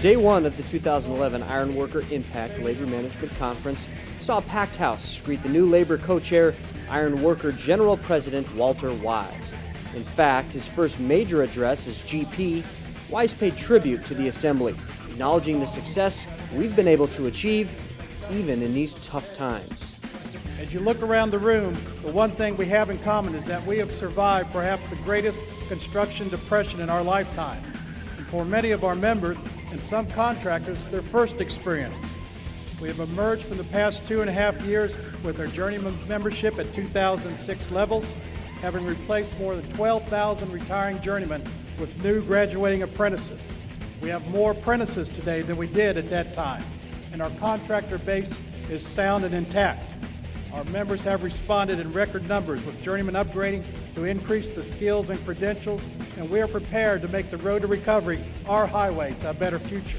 Day one of the 2011 Ironworker Impact Labor Management Conference saw a packed house greet the new labor co-chair, Ironworker General President Walter Wise. In fact, his first major address as GP, Wise paid tribute to the assembly, acknowledging the success we've been able to achieve even in these tough times. As you look around the room, the one thing we have in common is that we have survived perhaps the greatest construction depression in our lifetime. And for many of our members and some contractors, their first experience. We have emerged from the past 2.5 years with our journeyman membership at 2006 levels, having replaced more than 12,000 retiring journeymen with new graduating apprentices. We have more apprentices today than we did at that time, and our contractor base is sound and intact. Our members have responded in record numbers with journeyman upgrading to increase the skills and credentials, and we are prepared to make the road to recovery our highway to a better future.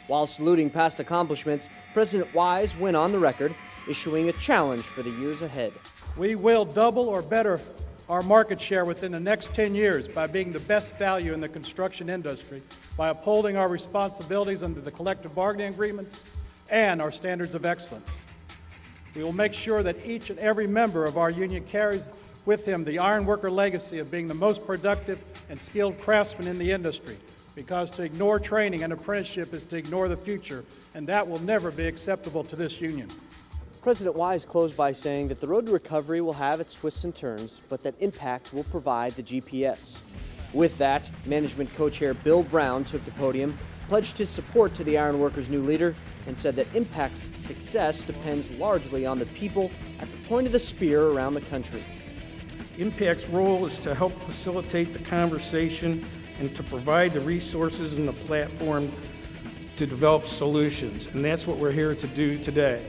While saluting past accomplishments, President Wise went on the record, issuing a challenge for the years ahead. We will double or better our market share within the next 10 years by being the best value in the construction industry, by upholding our responsibilities under the collective bargaining agreements and our standards of excellence. We will make sure that each and every member of our union carries with him the ironworker legacy of being the most productive and skilled craftsman in the industry, because to ignore training and apprenticeship is to ignore the future, and that will never be acceptable to this union. President Wise closed by saying that the road to recovery will have its twists and turns, but that Impact will provide the GPS. With that, management co-chair Bill Brown took the podium, pledged his support to the ironworkers' new leader, and said that Impact's success depends largely on the people at the point of the spear around the country. Impact's role is to help facilitate the conversation and to provide the resources and the platform to develop solutions, and that's what we're here to do today.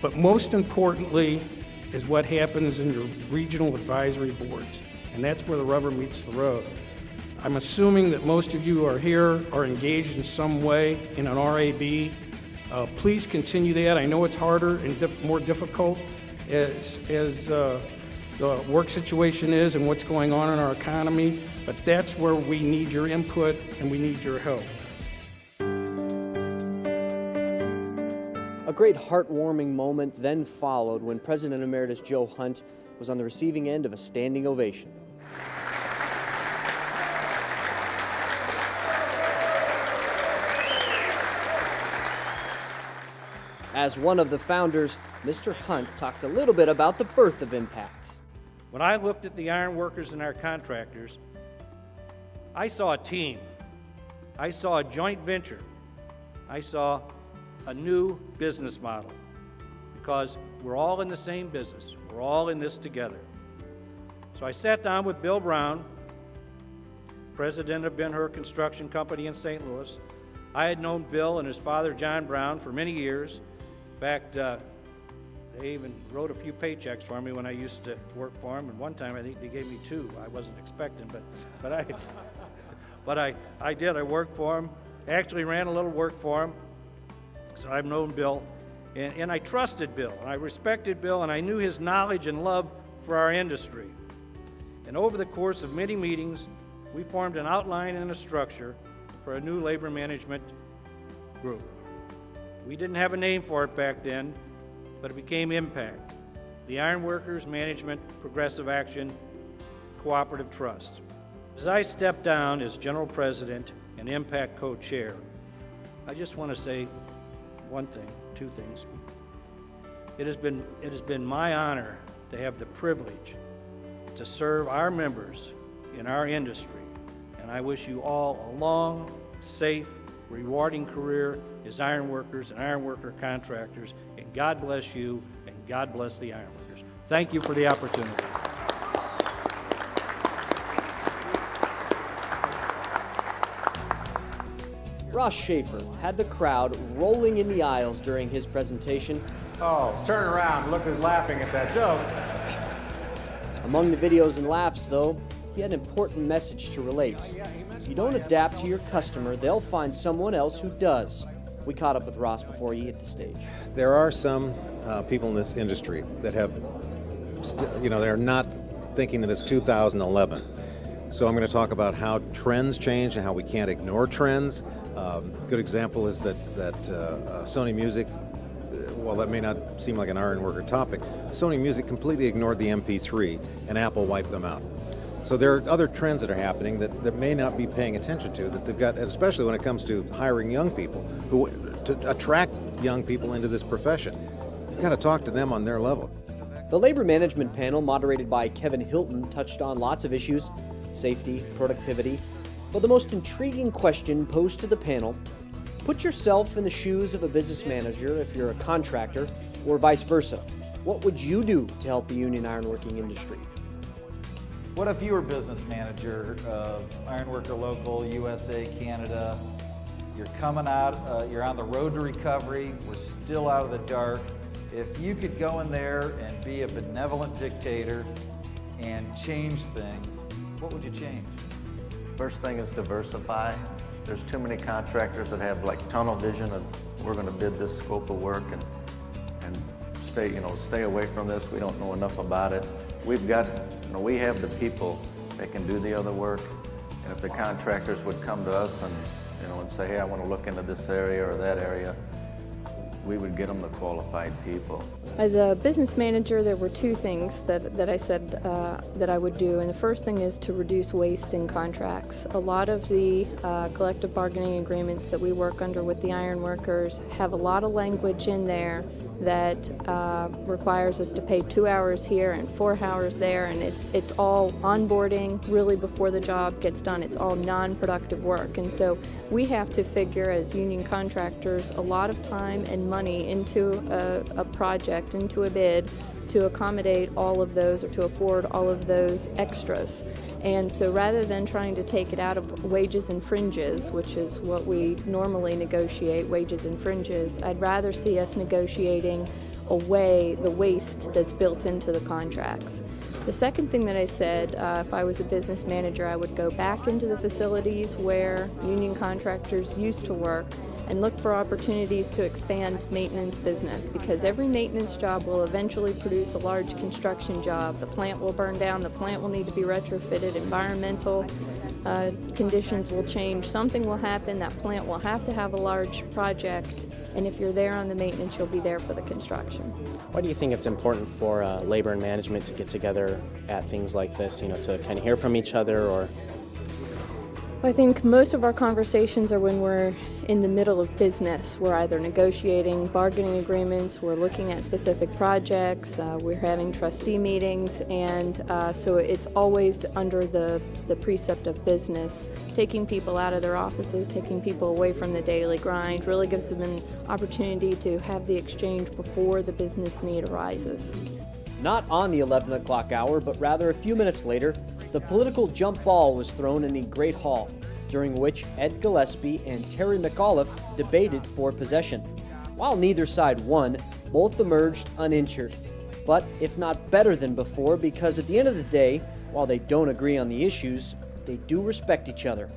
But most importantly is what happens in your regional advisory boards, and that's where the rubber meets the road. I'm assuming that most of you are here, are engaged in some way in an RAB. Please continue that. I know it's harder and more difficult as the work situation is and what's going on in our economy, but that's where we need your input and we need your help. A great heartwarming moment then followed when President Emeritus Joe Hunt was on the receiving end of a standing ovation. As one of the founders, Mr. Hunt talked a little bit about the birth of Impact. When I looked at the iron workers and our contractors, I saw a team. I saw a joint venture. I saw a new business model, because we're all in the same business. We're all in this together. So I sat down with Bill Brown, president of Ben-Hur Construction Company in St. Louis. I had known Bill and his father, John Brown, for many years. In fact, they even wrote a few paychecks for me when I used to work for them, and one time I think they gave me 2. I wasn't expecting, but I did. I worked for them. Actually ran a little work for them. So I've known Bill, and I trusted Bill, and I respected Bill, and I knew his knowledge and love for our industry. And over the course of many meetings, we formed an outline and a structure for a new labor management group. We didn't have a name for it back then, but it became Impact, the Ironworkers Management Progressive Action Cooperative Trust. As I stepped down as General President and Impact Co-Chair, I just want to say one thing, 2 things. It has been my honor to have the privilege to serve our members in our industry, and I wish you all a long, safe, rewarding career as ironworkers and ironworker contractors, and God bless you, and God bless the ironworkers. Thank you for the opportunity. Ross Schaefer had the crowd rolling in the aisles during his presentation. Oh, turn around, look who's laughing at that joke. Among the videos and laughs, though, he had an important message to relate. If you don't adapt to your customer, they'll find someone else who does. We caught up with Ross before he hit the stage. There are some people in this industry that have, they're not thinking that it's 2011. So I'm going to talk about how trends change and how we can't ignore trends, Good example is that Sony Music, while that may not seem like an iron worker topic, Sony Music completely ignored the MP3 and Apple wiped them out. So there are other trends that are happening that may not be paying attention to, that they've got, especially when it comes to hiring young people, to attract young people into this profession. You've got to talk to them on their level. The labor management panel, moderated by Kevin Hilton, touched on lots of issues: safety, productivity. But the most intriguing question posed to the panel: put yourself in the shoes of a business manager if you're a contractor, or vice versa. What would you do to help the union ironworking industry? What if you were business manager of Ironworker Local, USA, Canada? You're coming out, you're on the road to recovery, we're still out of the dark. If you could go in there and be a benevolent dictator and change things, what would you change? First thing is diversify. There's too many contractors that have like tunnel vision of we're going to bid this scope of work and stay away from this. We don't know enough about it. We've got, we have the people that can do the other work, and if the contractors would come to us and say, hey, I want to look into this area or that area, we would get them the qualified people. As a business manager, there were two things that I said that I would do, and the first thing is to reduce waste in contracts. A lot of the collective bargaining agreements that we work under with the iron workers have a lot of language in there that requires us to pay 2 hours here and 4 hours there, and it's all onboarding really before the job gets done. It's all non-productive work, and so we have to figure as union contractors a lot of time and money into a project, into a bid, to accommodate all of those or to afford all of those extras. And so rather than trying to take it out of wages and fringes, which is what we normally negotiate, wages and fringes, I'd rather see us negotiating away the waste that's built into the contracts. The second thing that I said, if I was a business manager, I would go back into the facilities where union contractors used to work and look for opportunities to expand maintenance business, because every maintenance job will eventually produce a large construction job. The plant will burn down, the plant will need to be retrofitted, environmental conditions will change, something will happen, that plant will have to have a large project, and if you're there on the maintenance, you'll be there for the construction. Why do you think it's important for labor and management to get together at things like this, to kind of hear from each other? Or I think most of our conversations are when we're in the middle of business. We're either negotiating bargaining agreements, we're looking at specific projects, we're having trustee meetings, and so it's always under the precept of business. Taking people out of their offices, taking people away from the daily grind really gives them an opportunity to have the exchange before the business need arises. Not on the 11 o'clock hour, but rather a few minutes later, the political jump ball was thrown in the Great Hall, during which Ed Gillespie and Terry McAuliffe debated for possession. While neither side won, both emerged uninjured. But if not better than before, because at the end of the day, while they don't agree on the issues, they do respect each other.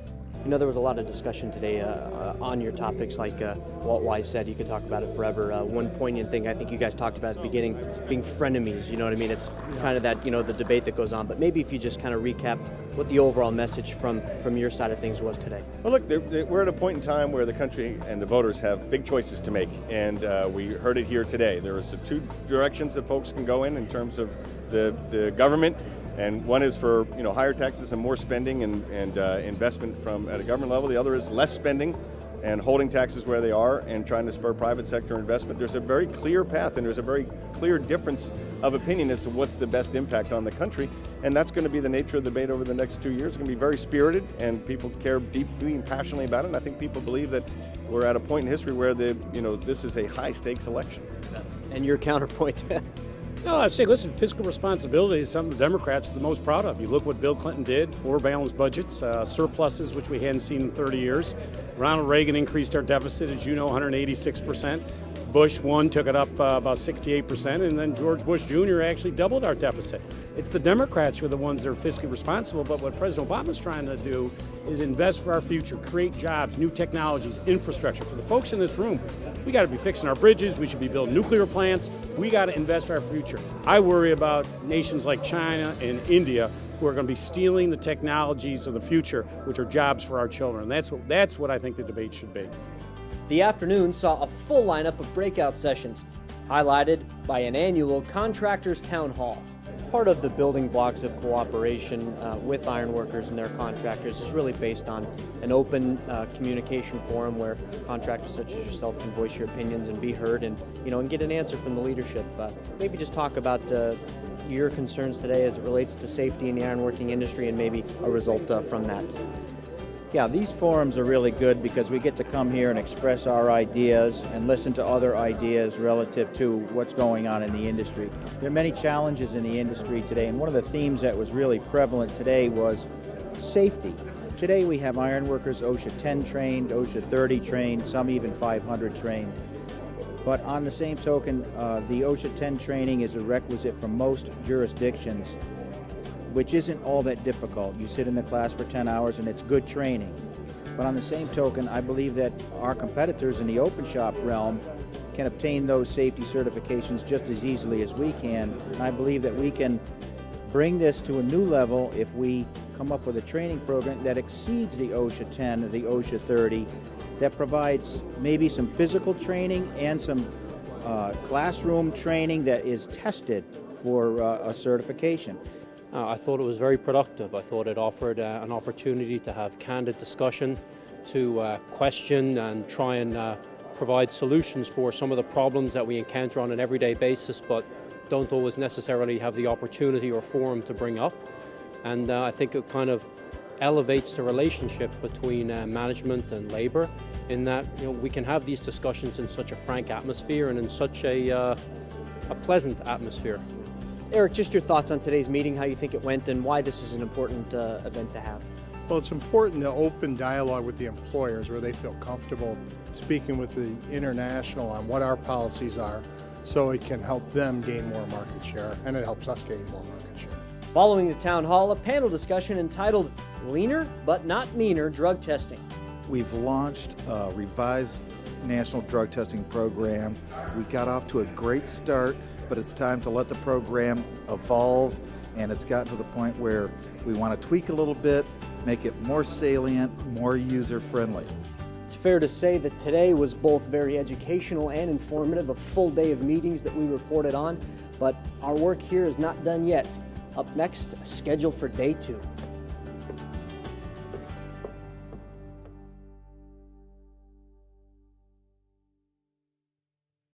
There was a lot of discussion today on your topics, like Walt Wise said, you could talk about it forever. One poignant thing I think you guys talked about at the beginning, being frenemies, you know what I mean? It's kind of that, the debate that goes on. But maybe if you just kind of recap what the overall message from your side of things was today. Well, look, we're at a point in time where the country and the voters have big choices to make, and we heard it here today. There are two directions that folks can go in terms of the government. And one is for higher taxes and more spending and investment at a government level. The other is less spending and holding taxes where they are and trying to spur private sector investment. There's a very clear path, and there's a very clear difference of opinion as to what's the best impact on the country. And that's going to be the nature of the debate over the next 2 years. It's going to be very spirited, and people care deeply and passionately about it. And I think people believe that we're at a point in history where this is a high stakes election. And your counterpoint? No, I'd say, listen, fiscal responsibility is something the Democrats are the most proud of. You look what Bill Clinton did, 4 balanced budgets, surpluses, which we hadn't seen in 30 years. Ronald Reagan increased our deficit, as you know, 186%. Bush, one, took it up about 68%, and then George Bush Jr. actually doubled our deficit. It's the Democrats who are the ones that are fiscally responsible, but what President Obama's trying to do is invest for our future, create jobs, new technologies, infrastructure. For the folks in this room, we got to be fixing our bridges, we should be building nuclear plants, we got to invest for our future. I worry about nations like China and India who are going to be stealing the technologies of the future, which are jobs for our children. That's what I think the debate should be. The afternoon saw a full lineup of breakout sessions, highlighted by an annual Contractors Town Hall. Part of the building blocks of cooperation with ironworkers and their contractors is really based on an open communication forum where contractors such as yourself can voice your opinions and be heard, and get an answer from the leadership. Maybe just talk about your concerns today as it relates to safety in the ironworking industry and maybe a result from that. Yeah, these forums are really good because we get to come here and express our ideas and listen to other ideas relative to what's going on in the industry. There are many challenges in the industry today, and one of the themes that was really prevalent today was safety. Today we have ironworkers OSHA 10 trained, OSHA 30 trained, some even 500 trained. But on the same token, the OSHA 10 training is a requisite for most jurisdictions, which isn't all that difficult. You sit in the class for 10 hours and it's good training. But on the same token, I believe that our competitors in the open shop realm can obtain those safety certifications just as easily as we can. And I believe that we can bring this to a new level if we come up with a training program that exceeds the OSHA 10 or the OSHA 30, that provides maybe some physical training and some classroom training that is tested for a certification. I thought it was very productive. I thought it offered an opportunity to have candid discussion, to question and try and provide solutions for some of the problems that we encounter on an everyday basis, but don't always necessarily have the opportunity or forum to bring up. And I think it kind of elevates the relationship between management and labor, in that we can have these discussions in such a frank atmosphere and in such a pleasant atmosphere. Eric, just your thoughts on today's meeting, how you think it went, and why this is an important event to have. Well, it's important to open dialogue with the employers where they feel comfortable speaking with the international on what our policies are, so it can help them gain more market share, and it helps us gain more market share. Following the town hall, a panel discussion entitled Leaner But Not Meaner Drug Testing. We've launched a revised national drug testing program. We got off to a great start, but it's time to let the program evolve, and it's gotten to the point where we want to tweak a little bit, make it more salient, more user-friendly. It's fair to say that today was both very educational and informative, a full day of meetings that we reported on, but our work here is not done yet. Up next, a schedule for day 2.